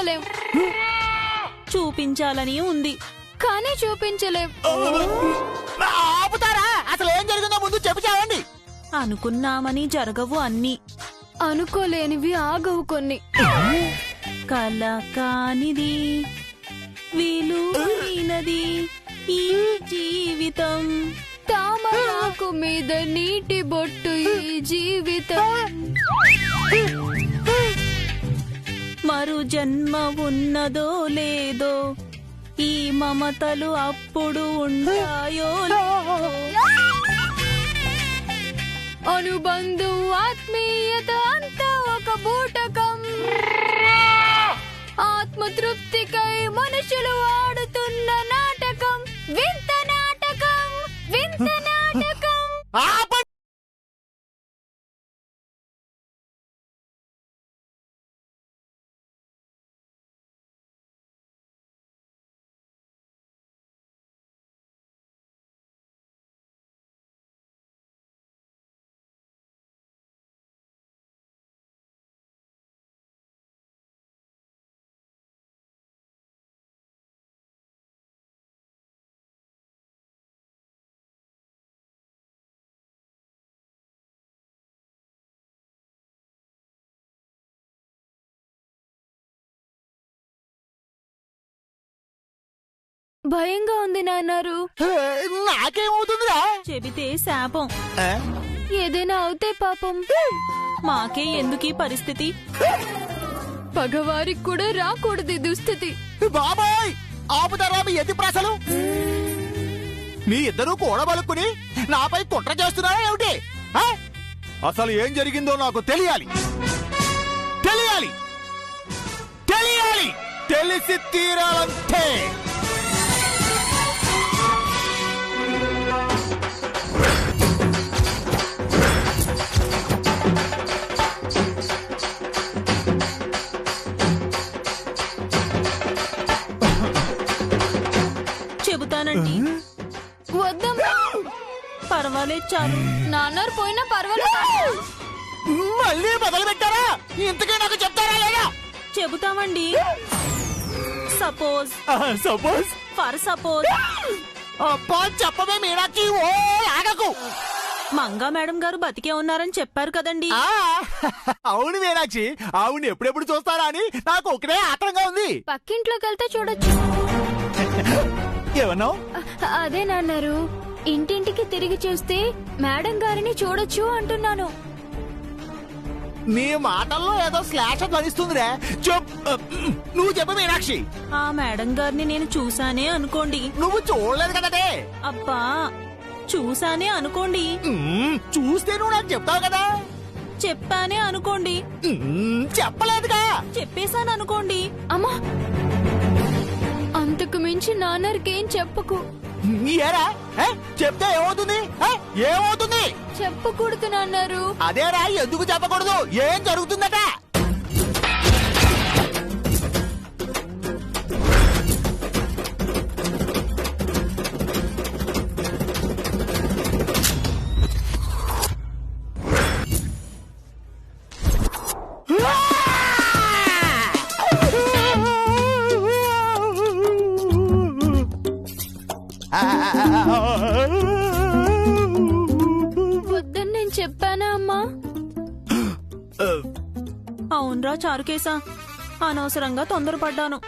చెప్పలేం. చూపించాలని ఉంది కానీ చూపించలేం. ఆపుతారా? అసలు ఏం జరిగిందో ముందు చెప్పావండి. అనుకున్నామని జరగవు అన్ని, అనుకోలేనివి ఆగవు కొన్ని. కల కానిది విలువైనది ఈ జీవితం, తామరాకు మీద నీటి బొట్టు ఈ జీవితం. మరు జన్మ ఉన్నదో లేదో, ఈ మమతలు అప్పుడు ఉంటాయో లేదో. అనుబంధం ఆత్మీయత అంతా ఒక బూటకం. ఆత్మతృప్తికై మనుషులు ఆడుతున్న నాటకం, వింత నాటకం, వింత నాటకం. భయంగా ఉంది నాన్నారు. నాకేమవుతుందిరా? చెబితే శాపం, ఏదైనా అవుతే పాపం. మాకే ఎందుకీ పరిస్థితి? పగవారికి కూడా రాకూడదు దుస్థితి. బాబాయ్ ఆపుతారా మీ ఎత్తి ప్రాసలు? మీ ఇద్దరూ కూడబలుక్కుని నాపై కుట్ర చేస్తున్నారా ఏమిటి? అసలు ఏం జరిగిందో నాకు తెలియాలి, తెలియాలి, తెలియాలి, తెలిసి తీరాలంటే. చెబుతానండి. వద్దమ్మా, పర్వాలేదు చాలు. నాన్నారు పోయినా పర్వాలేదు. మళ్ళీ మొదలు పెట్టారా? ఇంతకీ నాకు చెప్తారా లేదా? చెబుతామండి. సపోజ్ సపోజ్ ఫర్ సపోజ్ అబ్బా చెప్పవే మీనాక్షి, ఓ ఆగకు. మంగా మేడం గారు బతికే ఉన్నారని చెప్పారు కదండి. అవును మీనాక్షి, అవును ఎప్పుడెప్పుడు చూస్తారా అని నాకు ఒకటే ఆత్రంగా ఉంది. పక్కింట్లోకి వెళ్తే చూడొచ్చు. ఏమన్నావు? అదే నాన్నారు, ఇంటింటికి తిరిగి చూస్తే మేడం గారిని చూడొచ్చు అంటున్నాను. నీ మాటల్లో ఏదో శ్లాష ధ్వనిస్తుందిరే. నువ్వు చెప్పు మీనాక్షి. ఆ మేడం గారిని నేను చూసానే అనుకోండి. నువ్వు చూడలేదు కదటే. అబ్బా, చూసానే అనుకోండి. చూస్తే నువ్వు నాకు చెప్తావు కదా. చెప్పానే అనుకోండి. చెప్పలేదుగా. చెప్పేశాను అనుకోండి. అమ్మా, అంతకు మించి నాన్నర్కేం చెప్పకు. ఏరా చెప్తే ఏమవుతుంది? ఏమవుతుంది? చెప్పకూడదు నాన్నారు. అదేరా, ఎందుకు చెప్పకూడదు? ఏం జరుగుతుందట? వద్దని నేను చెప్పానా అమ్మా? అవునరా చారుకేశా, అనవసరంగా తొందరపడ్డాను.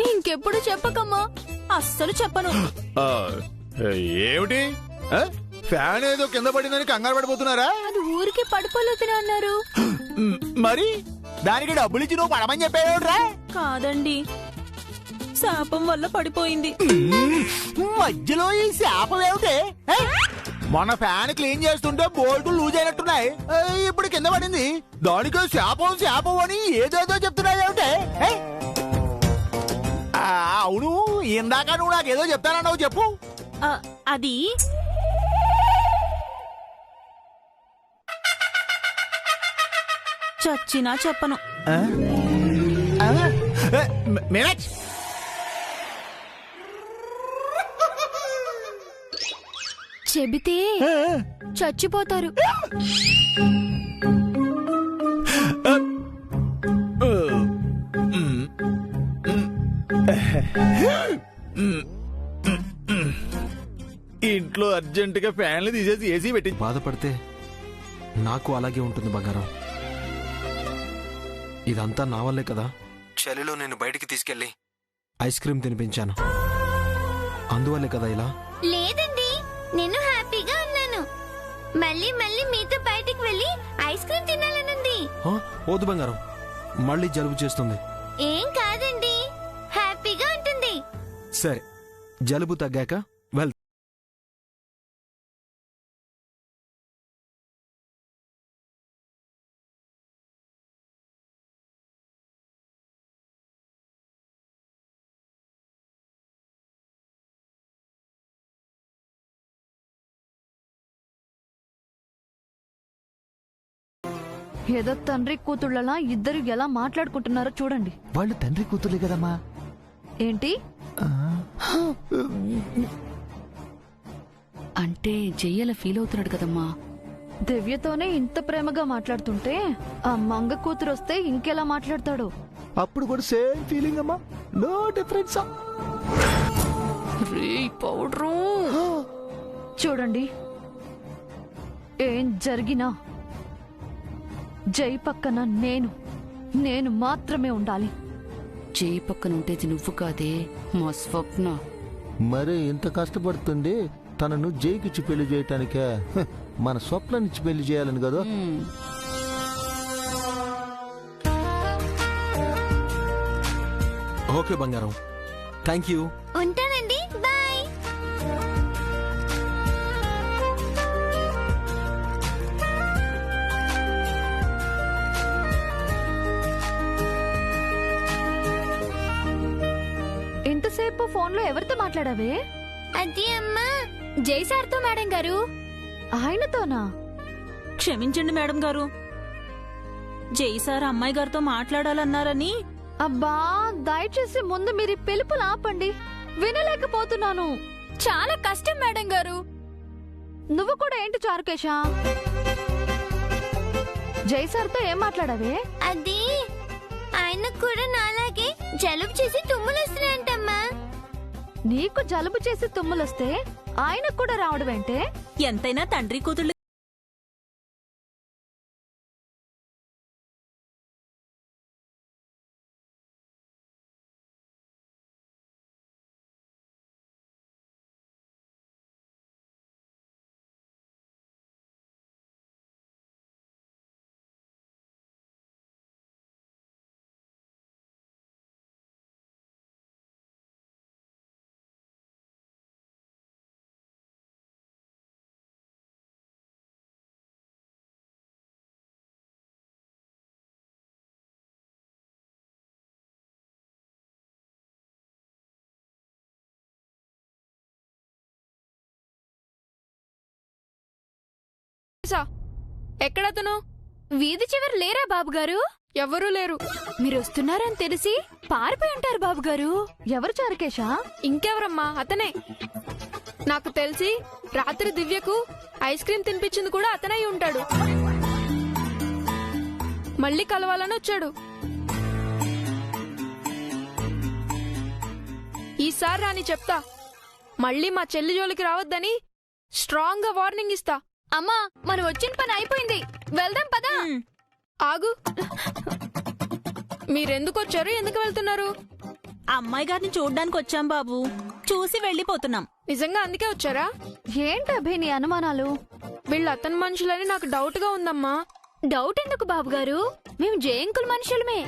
ఇంకెప్పుడు చెప్పకమ్మా. అస్సలు చెప్పను. ఏమిటి? ఫ్యాన్ ఏదో కింద పడిందని కంగారు పడిపోతున్నారా? అది ఊరికి పడిపోలేదు నాన్నారు. మరి దానికి డబ్బులు ఇచ్చి నువ్వు పడమని చెప్పేవిడ్రా? కాదండి, శాపం వల్ల పడిపోయింది. మధ్యలో ఈ శాపం ఏమిటి? మన ఫ్యాన్ క్లీన్ చేస్తుంటే బోల్టులు లూజ్ అయినట్టున్నాయి, ఇప్పుడు కింద పడింది. దానికే శాపం శాపం అని ఏదేదో చెప్తున్నాయి ఏమిటి? అవును, ఇందాక నువ్వు నాకేదో చెప్తానన్నావు, చెప్పు. అది చచ్చినా చెప్పను. మీనాక్షి, చెబితే చచ్చిపోతారు. ఇంట్లో అర్జెంటుగా ఫ్యాన్లు తీసేసి ఏసీ పెట్టి బాధపడితే నాకు అలాగే ఉంటుంది బంగారం. ఇదంతా నా వల్లే కదా. చలిలో నేను బయటికి తీసుకెళ్లి ఐస్ క్రీమ్ తినిపించాను. అందువల్లే కదా ఇలా. లేదండి, నేను హ్యాపీగా ఉన్నాను. మళ్ళీ మళ్ళీ మీతో బయటికి వెళ్ళి ఐస్ క్రీమ్ తినాలనుంది. వద్దు బంగారం, మళ్ళీ జలుబు చేస్తుంది. ఏం కాదండి, హ్యాపీగా ఉంటుంది. సరే, జలుబు తగ్గాక వెళ్తా. ఏదో తండ్రి కూతుళ్ళలా ఇద్దరు ఎలా మాట్లాడుకుంటున్నారో చూడండి. వాళ్ళు తండ్రి కూతుర్లే కదమ్మా. ఏంటి అంటే చెయ్యల ఫీల్ అవుతున్నాడు కదమ్మా. దివ్యతోనే ఇంత ప్రేమగా మాట్లాడుతుంటే ఆ మంగ కూతురు వస్తే ఇంకెలా మాట్లాడతాడు. అప్పుడు కూడా సేమ్ ఫీలింగ్ అమ్మా, నో డిఫరెన్స్. పౌడరు చూడండి, ఏం జరిగినా జై పక్కన నేను మాత్రమే ఉండాలి. చేయి పక్కన ఉండేది నువ్వు కాదే, మా స్వప్న. మరి ఇంత కష్టపడుతుంది తనను జైకిచ్చి పెళ్లి చేయటానికే. మన స్వప్నాన్నిచ్చి పెళ్లి చేయాలని కదా. ఓకే బంగారం, థ్యాంక్ యూ. ఉంటానండి, బాయ్. ఇంతసేపు ఫోన్లో ఎవరితో మాట్లాడావే? అది అమ్మా, జై సార్తో మేడం గారు. ఆయనతోనా? క్షమించండి మేడం గారు, జై సార్ అమ్మాయి గారితో మాట్లాడాలన్నారని. అబ్బా, దయచేసి ముందు మీరు పిలుపులు ఆపండి, వినలేకపోతున్నాను. చాలా కష్టం మేడం గారు. నువ్వు కూడా ఏంటి చారుకేశా? జై సార్తో ఏం మాట్లాడావే? అది ఆయనకు కూడా నాలాగే జలుబు చేసి తుమ్ములు వస్తున్నాయంటమ్మా. నీకు జలుబు చేసి తుమ్ములొస్తే ఆయనకు కూడా రావడమేంటే? ఎంతైనా తండ్రి కూతుళ్ళు. ఎక్కడతను? వీధి చివరి లేరా బాబుగారు? ఎవరూ లేరు. మీరు వస్తున్నారని తెలిసి పారిపోయి ఉంటారు బాబుగారు. ఎవరు చారుకేశా? ఇంకెవరమ్మా, అతనే. నాకు తెలిసి రాత్రి దివ్యకు ఐస్ క్రీం తినిపించింది కూడా అతనై ఉంటాడు. మళ్ళీ కలవాలని వచ్చాడు. ఈసారి రాని చెప్తా, మళ్ళీ మా చెల్లి జోలికి రావద్దని స్ట్రాంగ్ గా వార్నింగ్ ఇస్తా. అమ్మా, మనం వచ్చిన పని అయిపోయింది, వెళ్దాం పదా. ఆగు, మీరెందుకు వచ్చారు, ఎందుకు వెళ్తున్నారు? అమ్మాయి గారిని చూడ్డానికి వచ్చాం బాబు, చూసి వెళ్ళిపోతున్నాం. నిజంగా అందుకే వచ్చారా? ఏంటభి నీ అనుమానాలు? వీళ్ళు అతని మనుషులని నాకు డౌట్ గా ఉందమ్మా. డౌట్ ఎందుకు బాబుగారు? మేము జయంకుల్ మనుషులమే.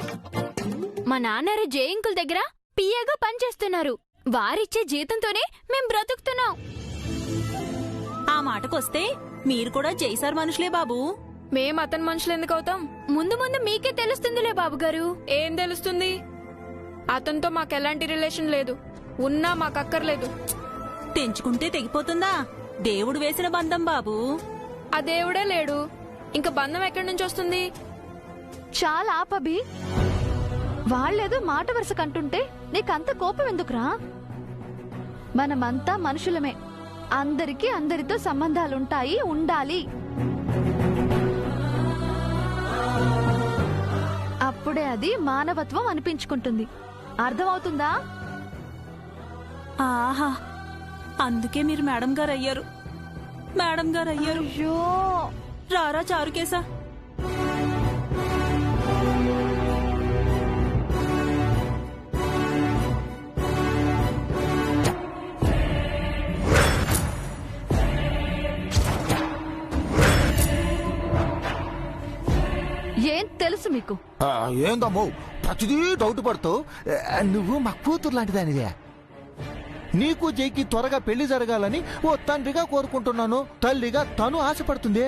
మా నాన్నగారు జయంకుల్ దగ్గర పియ్యగా పనిచేస్తున్నారు. వారిచ్చే జీతంతోనే మేం బ్రతుకుతున్నాం. ఆ మాటకొస్తే మీరు కూడా జై సార్ మనుషులే బాబు. మేం అతని మనుషులు ఎందుకు అవుతాం? ముందు ముందు మీకే తెలుస్తుందిలే బాబుగారు. ఏం తెలుస్తుంది? అతనితో మాకెలాంటి రిలేషన్ లేదు, ఉన్నా మాకక్కర్లేదు. తెంచుకుంటే తెగిపోతుందా? దేవుడు వేసిన బంధం బాబు. ఆ దేవుడే లేడు, ఇంక బంధం ఎక్కడి నుంచి వస్తుంది? చాలా ఆపభి. వాళ్ళేదో మాట వరుస కంటుంటే నీకంత కోపం ఎందుకురా? మనమంతా మనుషులమే, అందరికీ అందరితో సంబంధాలుంటాయి, ఉండాలి. అప్పుడే అది మానవత్వం అనిపించుకుంటుంది. అర్థమవుతుందా? ఆహా, అందుకే మీరు మేడం గారు అయ్యారు. మేడం గారు అయ్యారు. అయ్యో రారా చారుకేశా. ఏం తెలుసు మీకు? ఏందమ్మో ప్రతిదీ డౌట్ పడుతావు. నువ్వు మా కూతురు లాంటిదానిదే. నీకు జైకి త్వరగా పెళ్లి జరగాలని ఓ తండ్రిగా కోరుకుంటున్నాను. తల్లిగా తను ఆశపడుతుంది.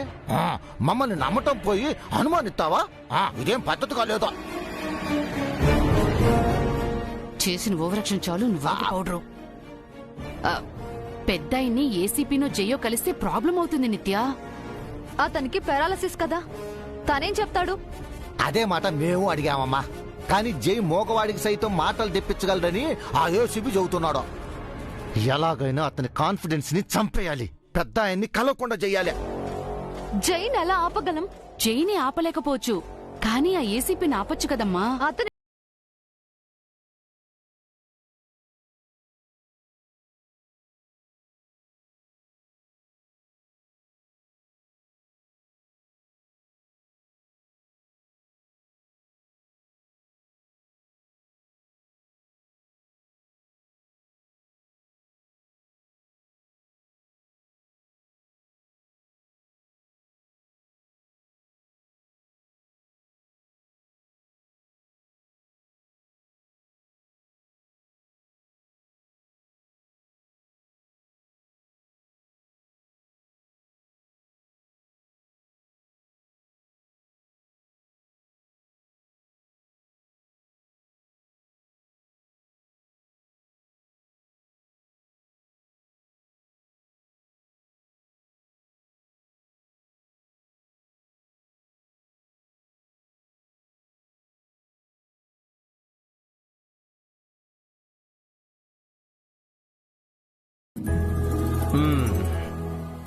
మమ్మల్ని నమ్మటం పోయి అనుమానిస్తావా? ఇదేం పద్ధతి కాలేదా? చేసిన ఓవరాక్షన్ చాలు. నువ్వు పౌడరు. పెద్దాయిని ఏసీపీనో జయో కలిస్తే ప్రాబ్లం అవుతుంది నిత్య. అతనికి పెరాలసిస్ కదా, తనేం చెప్తాడు? అదే మాట మేము అడిగామమ్మా. కానీ జై మోగవాడికి సైతం మాటలు తెప్పించగలరని ఆ ఏసీపీ చెబుతున్నాడు. ఎలాగైనా అతని కాన్ఫిడెన్స్ ని చంపేయాలి. పెద్ద ఆయన్ని కలవకుండా చెయ్యాలి. జైన్ ఎలా ఆపగలం? జైని ఆపలేకపోవచ్చు, కానీ ఆ ఏసీపీని ఆపొచ్చు కదమ్మా. అతని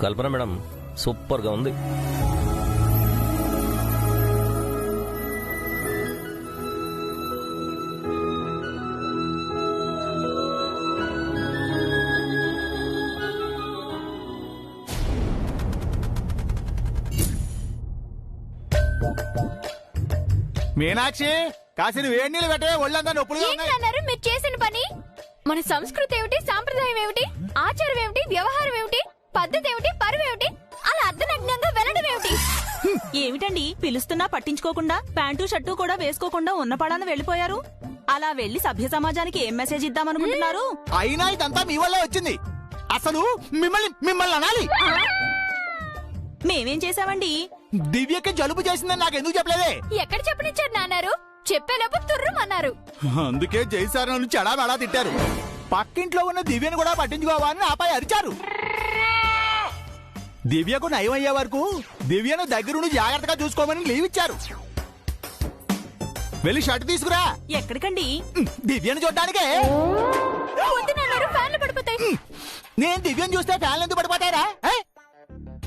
కల్పన మేడం సూపర్ గా ఉంది. మీనాక్షి, కాసిన వేడి నీళ్ళు పెట్టే ఒళ్ళంతా నొప్పులుగా ఉన్నాయి. ఏంటన్నారు మీరు చేసిన పని? మన సంస్కృతి ఏమిటి, సాంప్రదాయం ఏమిటి, ఆచారం ఏమిటి, వ్యవహారం ఏమిటి, పద్ధతి ఏమిటి, పరువు ఏమిటి, అలా అర్ధనగ్నంగా వెళ్ళడం ఏమిటి? ఏమిటండి పిలుస్తున్నా పట్టించుకోకుండా ప్యాంటు షర్టు కూడా వేసుకోకుండా ఉన్న పడాన వెళ్లిపోయారు? అలా వెళ్లి సభ్య సమాజానికి ఏం మెసేజ్ ఇద్దామనుకుంటున్నారు? అయినా ఇదంతా మీ వల్ల వచ్చింది. అసలు మిమ్మల్ని అనాలి. మేమేం చేశామండి? దివ్యకి జలుబు చేసిందని నాకు ఎందుకు చెప్పలేదే? ఎక్కడ చెప్పనిచ్చారు నాన్నారు? చెప్పేలోపు తుర్రుమన్నారు. అందుకే జైసార్ నుంచి చెడా తిట్టారు. పక్కింట్లో ఉన్న దివ్యను కూడా పట్టించుకోవాలని ఆపై అరిచారు. దివ్యకు నయం అయ్యే వరకు దివ్యను దగ్గరుండి జాగ్రత్తగా చూసుకోమని లీవ్ ఇచ్చారు. వెళ్ళి షర్ట్ తీసుకురా. ఎక్కడికండి? దివ్యను చూడ్డానికే. ఫ్యాన్లు పడిపోతాయి. నేను దివ్యను చూస్తే ఫ్యాన్లు ఎందుకు పడిపోతారా?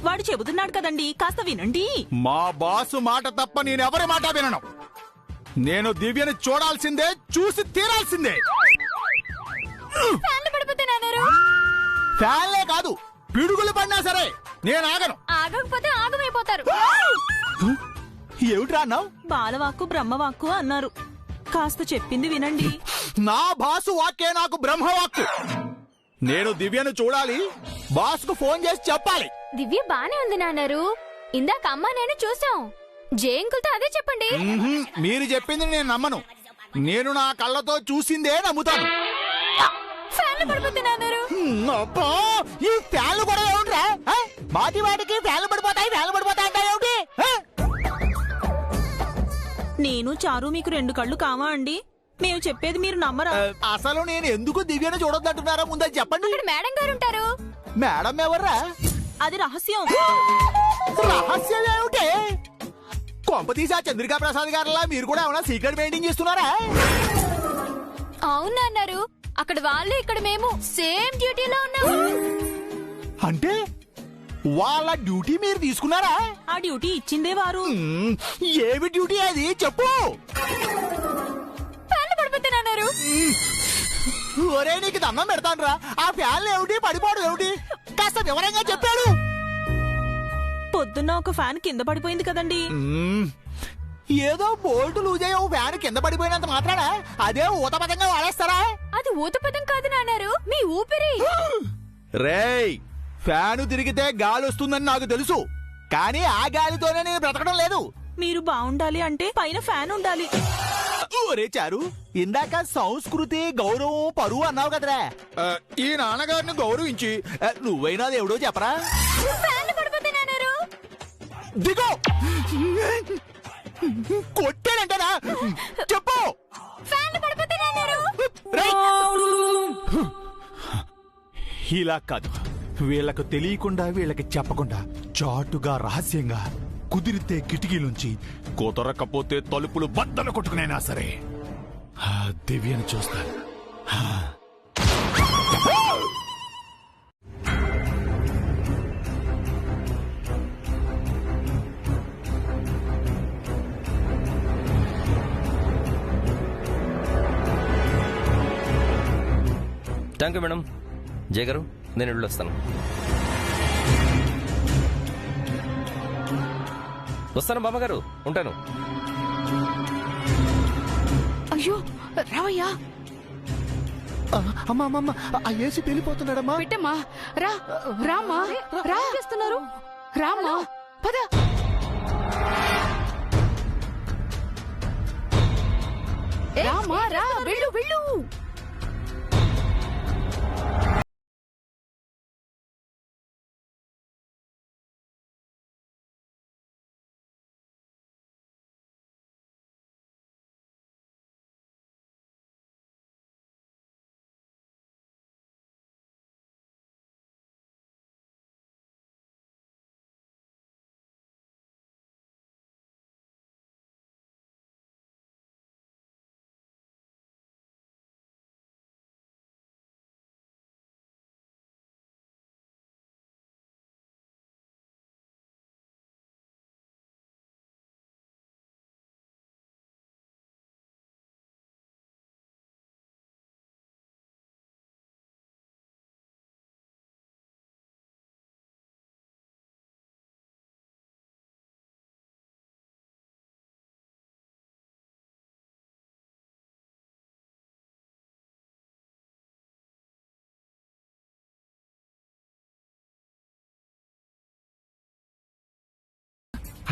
వాడు చెబుతున్నాడు కదండి, కాస్త వినండి. మా బాసు మాట తప్ప నేనెవరి మాట వినను. నేను దివ్యను చూడాల్సిందే, చూసి తీరాల్సిందే. ఫ్యాన్లు పడిపోతానన్నారు. ఫ్యాన్లే కాదు, పిడుగులు పడినా సరే నేను ఆగను. ఆగకపోతే ఆగమైపోతారు. ఏమిట్రా అన్నావు? బాలవాక్కు బ్రహ్మవాక్కు అన్నారు. కాస్త చెప్పింది వినండి. నా బాసు వాక్కే నాకు బ్రహ్మవాక్కు. నేను దివ్యను చూడాలి, బాసుకు ఫోన్ చేసి చెప్పాలి. దివ్య బానే ఉంది నాన్నారు. ఇందాక అమ్మా నేను చూసాం. జయంకుల్తో అదే చెప్పండి. మీరు చెప్పింది నేను నమ్మను. నేను నా కళ్ళతో చూసిందే నమ్ముతాను. ఫ్యాన్లు పడిపోతున్నారు. అబ్బా, ఈ ఫ్యాన్లు కూడా ఏమిట్రా? మాటి వాటికి ఫ్యాన్లు పడిపోతాయి అంటే ఏమిటి? నేను చారు మీకు 2 కళ్ళు కావా అండి? మేము చెప్పేది మీరు నమ్మరా? అసలు నేను ఎందుకు దివ్యను చూడొద్దంటున్నారో ముందు చెప్పండి. ఇక్కడ మేడం గారు ఉంటారు. మేడం ఎవర్రా? అది రహస్యం. రహస్యం ఏమిటి? కొంపతీసా చంద్రికా ప్రసాద్ గారిలా మీరు కూడా ఏమైనా సీక్రెట్ మెయింటైన్ చేస్తున్నారా? అవునన్నారు. అక్కడ వాళ్ళు, ఇక్కడ మేము సేమ్ డ్యూటీలో ఉన్నాము. అంటే వాళ్ళ డ్యూటీ మీరు తీసుకున్నారా? ఆ డ్యూటీ ఇచ్చిందే వారు. ఏమి డ్యూటీ అది చెప్పు. ఫ్యాన్లు పడిపోతున్నారు. ఒరే నీకు దండం పెడతాను రా, ఆ ఫ్యాన్లు ఏమిటి పడిపోవడం ఏమిటి కాస్త వివరంగా చెప్పాడు. పొద్దున్న ఒక ఫ్యాన్ కింద పడిపోయింది కదండి. ఏదో బోల్ట్ లూజ్ అయ్యి ఓ ఫ్యాన్ కింద పడిపోయినంత మాత్రాన అదే ఊతపదంగా వాడేస్తారా? అది ఊతపదం కాదు నాన్నారు, మీ ఊపిరి. రేయ్, ఫ్యాను తిరిగితే గాలి వస్తుందని నాకు తెలుసు, కానీ ఆ గాలితోనే నేను బ్రతకడం లేదు. మీరు బాగుండాలి అంటే పైన ఫ్యాన్ ఉండాలి. ఒరే చారు, ఇందాక సంస్కృతి గౌరవం పరువు అన్నావు కదరా, ఈ నాన్నగారిని గౌరవించి నువ్వైనా దేవుడో చెప్పరా? దిగో, కొట్టానంటనా చెప్పు. ఇలా కాదు, వీళ్ళకు తెలియకుండా వీళ్ళకి చెప్పకుండా చాటుగా రహస్యంగా కుదిరితే కిటికీలుంచి కుదరకపోతే తలుపులు బద్దలు కొట్టుకునైనా సరే ఆ దివ్యను చూస్తాను. Thank you madam. జయ గారు, నేను వెళ్ళొస్తాను. వస్తాను బామ్మగారు, ఉంటాను. అయ్యో రావయ్యా. అమ్మా అమ్మమ్మ, ఆ ఏసీ వెళ్ళిపోతున్నాడమ్మా. పెట్టమ్మా, రామ్మా, రా చేస్తున్నారు. రామ్మా, పద. రామ్మా, రా, వెళ్ళు వెళ్ళు.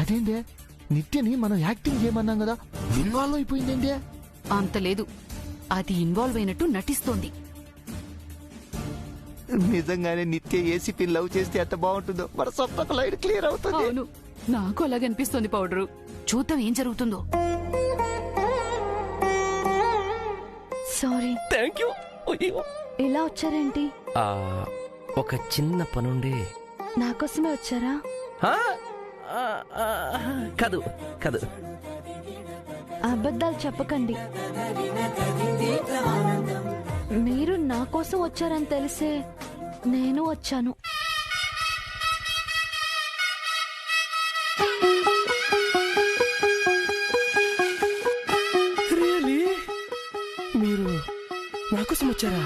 అదేంటే నిత్యని మనం యాక్టింగ్ చేయమన్నాం కదా, ఇన్వాల్వ్ అయిపోయిందేంటి? అంత లేదు, అది ఇన్వాల్వ్ అయినట్టు నటిస్తోంది. నిజంగానే నిత్య ఏసీపీ లవ్ చేస్తే ఎంత బాగుంటుందో, మన సొంత లైట్ క్లియర్ అవుతుంది. అవును, నాకు అలాగే అనిపిస్తోంది పౌడరు. చూద్దాం ఏం జరుగుతుందో. సారీ. Thank you. ఇలా వచ్చారేంటి? ఒక చిన్న పనుండే. నాకోసమే వచ్చారా? కాదు కాదు, అబద్ధాలు చెప్పకండి. మీరు నా కోసం వచ్చారని తెలిసే నేను వచ్చాను. మీరు నా కోసం వచ్చారా?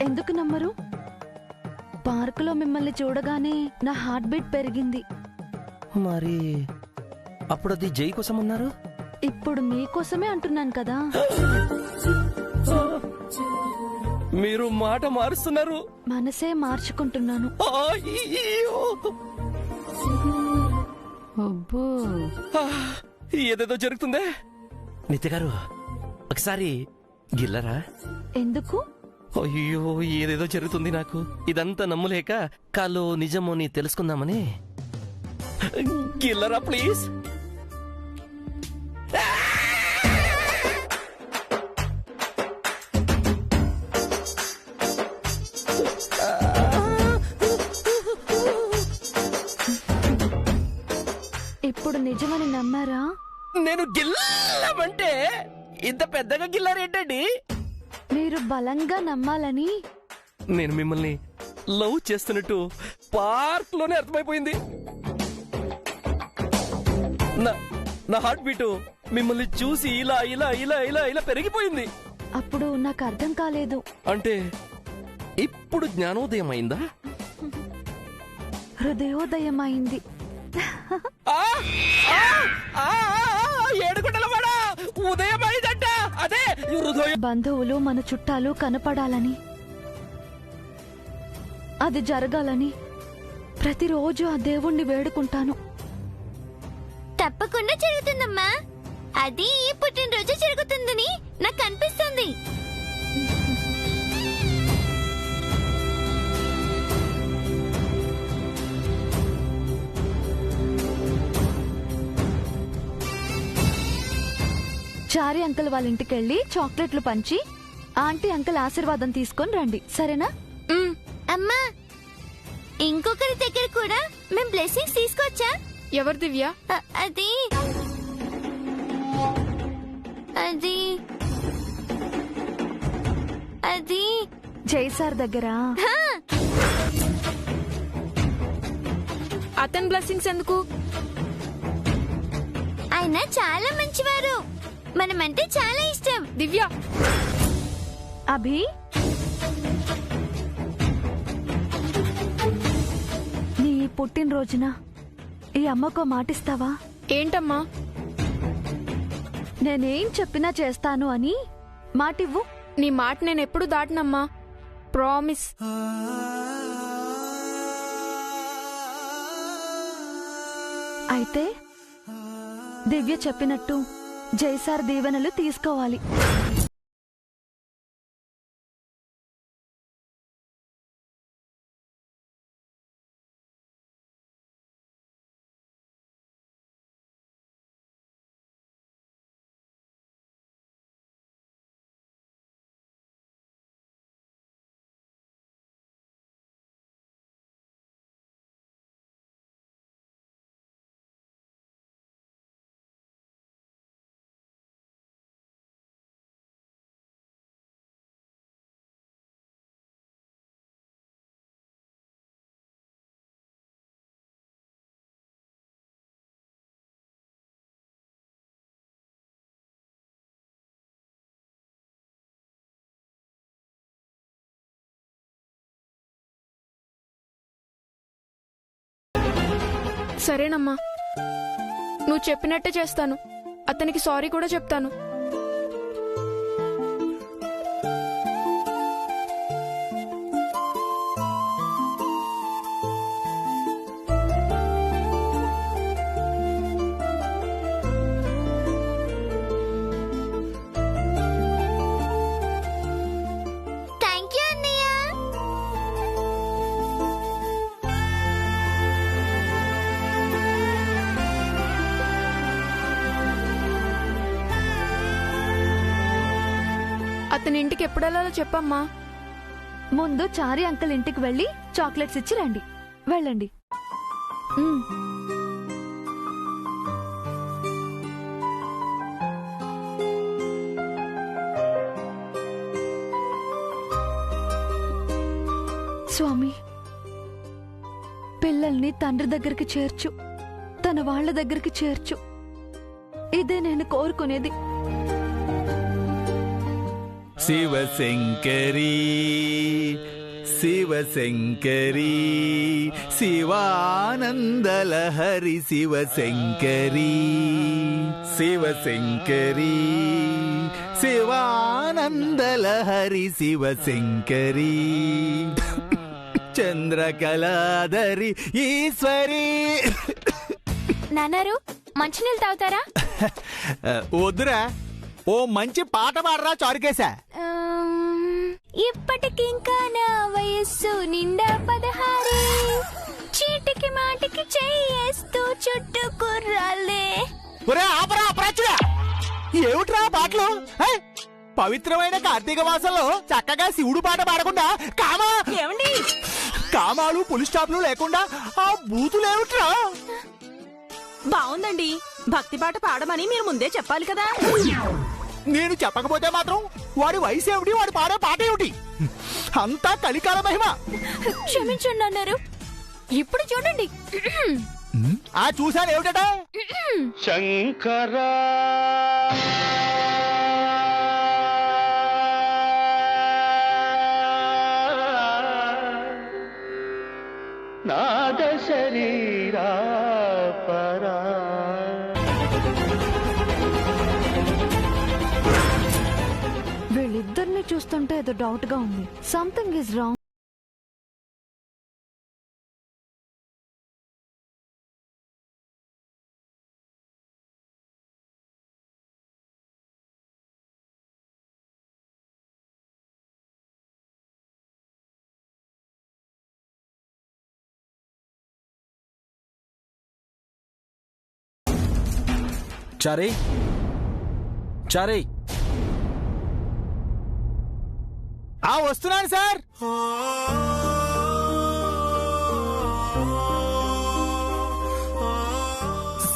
ఎందుకు నమ్మరు? పార్కులో మిమ్మల్ని చూడగానే నా హార్ట్ బీట్ పెరిగింది. మరి అప్పుడు అది జై కోసం అన్నారు. ఇప్పుడు మీకోసమే అంటున్నాను కదా. మీరు మాట మారుస్తున్నారు. మనసే మార్చుకుంటున్నాను. అబ్బో, ఏదేదో జరుగుతుందే. నిత్య గారు, ఒకసారి గిల్లరా? ఎందుకు? అయ్యో, ఏదేదో జరుగుతుంది నాకు. ఇదంతా నమ్మలేక కాలో నిజమో నీ తెలుసుకుందామని. గిల్లరా ప్లీజ్. ఇప్పుడు నిజమని నమ్మారా? నేను గిల్లమంటే ఇంత పెద్దగా గిల్లారేంటండి? మీరు బలంగా నమ్మాలని నేను మిమ్మల్ని లవ్ చేస్తున్నట్టు పార్క్ లోనే అర్థమైపోయింది. నా హార్ట్ బీటు మిమ్మల్ని చూసి ఇలా ఇలా ఇలా ఇలా ఇలా పెరిగిపోయింది. అప్పుడు నాకు అర్థం కాలేదు. అంటే ఇప్పుడు జ్ఞానోదయం అయిందా? హృదయోదయం అయింది. ఏడుగుంటలవాడా ఉదయం అయిందంట. అదే హృదయం. బంధువులు మన చుట్టాలు కనపడాలని, అది జరగాలని ప్రతిరోజు ఆ దేవుణ్ణి వేడుకుంటాను. తప్పకుండా జరుగుతుందమ్మా. అది ఈ పుట్టినరోజు జరుగుతుందని నాకు అనిపిస్తుంది. చారి అంకుల్ వాళ్ళ ఇంటికెళ్ళి చాక్లెట్లు పంచి ఆంటీ అంకుల్ ఆశీర్వాదం తీసుకొని రండి, సరేనా? అమ్మా, ఇంకొకరి దగ్గర కూడా మేము బ్లెస్సింగ్స్ తీసుకొచ్చా. ఎవరు దివ్య? అది అది అది జైసార్ దగ్గర. అతని బ్లెస్సింగ్స్ ఎందుకు? ఆయన చాలా మంచివారు, మనమంటే చాలా ఇష్టం. దివ్య, అభి, నీ పుట్టినరోజున ఈ అమ్మకో మాటిస్తావా? ఏంటమ్మా? నేనేం చెప్పినా చేస్తాను అని మాటివ్వు. నీ మాట నేను ఎప్పుడు దాటినమ్మా, ప్రామిస్. అయితే దివ్య చెప్పినట్టు జైసార్ దీవెనలు తీసుకోవాలి. సరేనమ్మా, నువ్వు చెప్పినట్టే చేస్తాను. అతనికి సారీ కూడా చెప్తాను. థ్యాంక్ యూ అన్నయ్య. అతని ఇంటికి ఎప్పుడెళ్ళాలో చెప్పమ్మా. ముందు చారి అంకుల్ ఇంటికి వెళ్ళి చాక్లెట్స్ ఇచ్చి రండి. వెళ్ళండి. స్వామి, పిల్లల్ని తండ్రి దగ్గరికి చేర్చు, తన వాళ్ళ దగ్గరికి చేర్చు. ఇదే నేను కోరుకునేది. శివశంకరీ శివశంకరీ శివానందలహరి శివశంకరీ శివశంకరీ శివానందలహరి శివశంకరీ చంద్రకళాధరి ఈశ్వరీ. నాన్నారు మంచినీళ్ళు తాగుతారా? వద్దురా, ఓ మంచి పాట పాడరా చారుకేశా. ఇప్పటికింకా నా వయస్సు నిండా 16, చీటికి మాటికి చెయ్యేస్తూ చుట్టూ కుర్రాలే. ఏమిట్రా పాటలు? పవిత్రమైన కార్తీక మాసంలో చక్కగా శివుడు పాట పాడకుండా ఏమండి, కామాలు పులి స్టాప్లు లేకుండా ఆ బూతులేమిట్రా? బావుందండి. భక్తి పాట పాడమని మీరు ముందే చెప్పాలి కదా. నేను చెప్పకపోతే మాత్రం వాడి వయసు ఏమిటి, వాడి పాడే పాట ఏమిటి? అంతా కలికాల మహిమ. క్షమించండి అన్నారు. ఇప్పుడు చూడండి. ఆ చూశాను ఏమిటట? శంకరా నాద శరీరా పరా. వీళ్ళిద్దరిని చూస్తుంటే ఏదో డౌట్ గా ఉంది. Something is wrong. Chary, Chary. వస్తున్నాను సార్.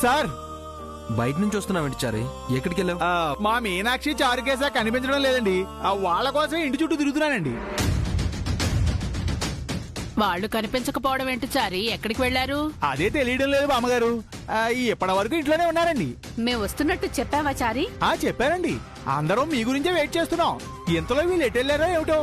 సార్ బయట నుంచి వస్తున్నావేంటి చారీ? ఎక్కడికి వెళ్ళావు? మా మీనాక్షి చారుకేసా కనిపించడం లేదండి. వాళ్ళ కోసమే ఇంటి చుట్టూ తిరుగుతున్నానండి. వాళ్ళు కనిపించకపోవడం ఏంటి చారీ? ఎక్కడికి వెళ్లారు? అదే తెలియడం లేదు బామ్మగారు. ఇప్పటి వరకు ఇంట్లోనే ఉన్నారండి. మేము వస్తున్నట్టు చెప్పావా చారీ? చెప్పారండి. అందరం మీ గురించే వెయిట్ చేస్తున్నాం. ఇంతలో వీళ్ళు ఎటు వెళ్ళారో ఏమిటో.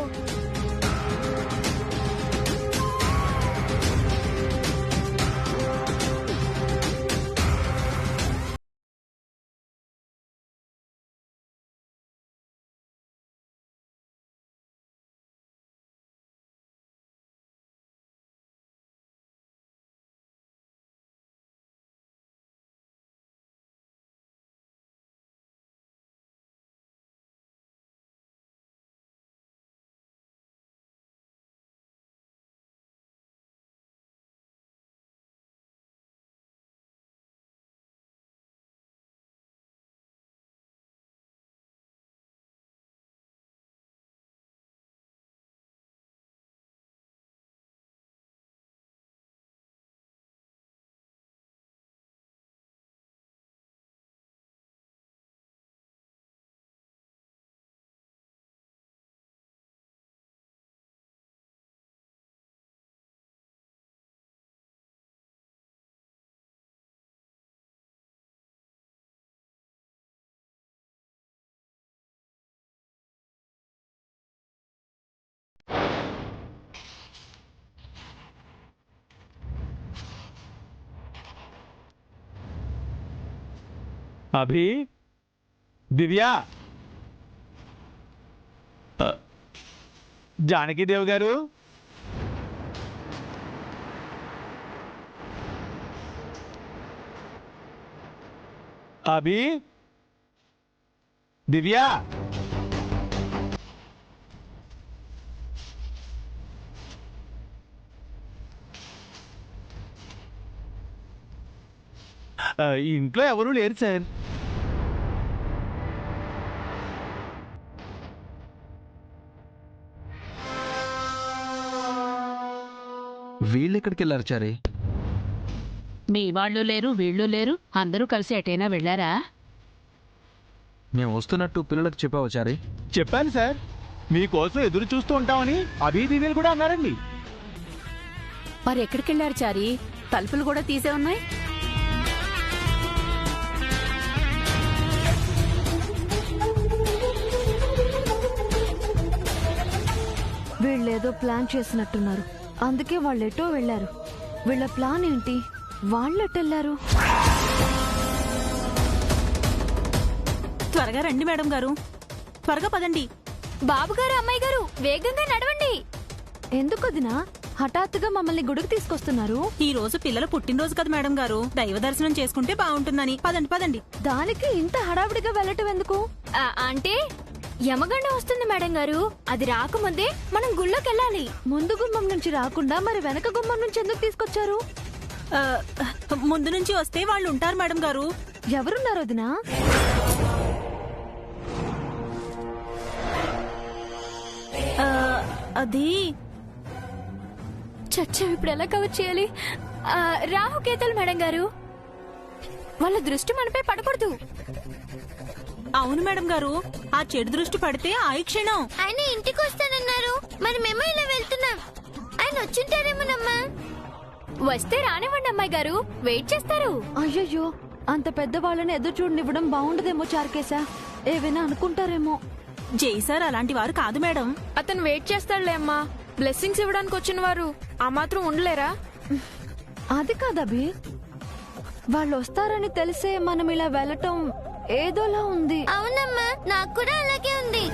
అభి, దివ్య, జానకీదేవి గారు, అభి, దివ్య. ఇంట్లో ఎవరూ లేరు సార్. వీళ్ళు ఎక్కడికి వెళ్ళారు చారీ? మీ వాళ్ళు లేరు, వీళ్ళు లేరు, అందరూ కలిసి ఎటైనా వెళ్లారా? మేము వస్తున్నట్టు పిల్లలకు చెప్పావా చారీ? చెప్పాను సార్. మీకోసం ఎదురు చూస్తూ ఉంటామని అభి దివ్యలు కూడా అన్నారండి. మరి ఎక్కడికి వెళ్లారు చారీ? తలుపులు కూడా తీసే ఉన్నాయి. వీళ్ళేదో ప్లాన్ చేసినట్టున్నారు. అందుకే వాళ్ళెటో వెళ్లారు. వీళ్ళ ప్లాన్ ఏంటి? వాళ్ళెటెళ్లారు? త్వరగా రండి మేడం గారు, త్వరగా పదండి. బాబుగారు, అమ్మాయి గారు, వేగంగా నడవండి. ఎందుకొదినా హఠాత్తుగా మమ్మల్ని గుడికి తీసుకొస్తున్నారు? ఈ రోజు పిల్లల పుట్టినరోజు కదా మేడం గారు, దైవ దర్శనం చేసుకుంటే బాగుంటుందని. పదండి పదండి. దానికి ఇంత హడావిడిగా వెళ్ళటం ఎందుకు? అంటే యమగండ వస్తుంది మేడం గారు. అది రాకముందే మనం గుళ్ళోకెళ్ళాలి. ముందు గుమ్మం నుంచి రాకుండా మరి వెనక గుమ్మం నుంచి ఎందుకు తీసుకొచ్చారు? ముందు నుంచి వస్తే వాళ్ళు ఉంటారు మేడం గారు. ఎవరున్నారు వదినా? అది చచ్చావు. ఇప్పుడు ఎలా కవర్ చేయాలి? రాహుకేతలు మేడం గారు. వాళ్ళ దృష్టి మనపై పడకూడదు. అవును మేడం గారు, ఆ చెడు దృష్టి పడితే ఆ క్షణం. ఆయన ఇంటికి వస్తానన్నారు, మరి మేము ఇలా వెళ్తున్నాం. ఆయన వచ్చుంటారేమోనమ్మా. వస్తే రానివ్వండి అమ్మాయి గారు, వెయిట్ చేస్తారు. అయ్యయ్యో, అంత పెద్ద వాళ్ళని ఎదురు చూడనివ్వడం బాగుండదేమో చారుకేశా. ఏవైనా అనుకుంటారేమో. జై సార్ అలాంటి వారు కాదు మేడం. అతను వెయిట్ చేస్తాడులే అమ్మా. బ్లెస్సింగ్స్ ఇవ్వడానికి వచ్చిన వారు ఆ మాత్రం ఉండలేరా? అది కాదభి, వాళ్ళు వస్తారని తెలిసే మనం ఇలా వెళ్ళటం ఏదోలా ఉంది. అవునమ్మా, నాకు కూడా అలాగే ఉంది.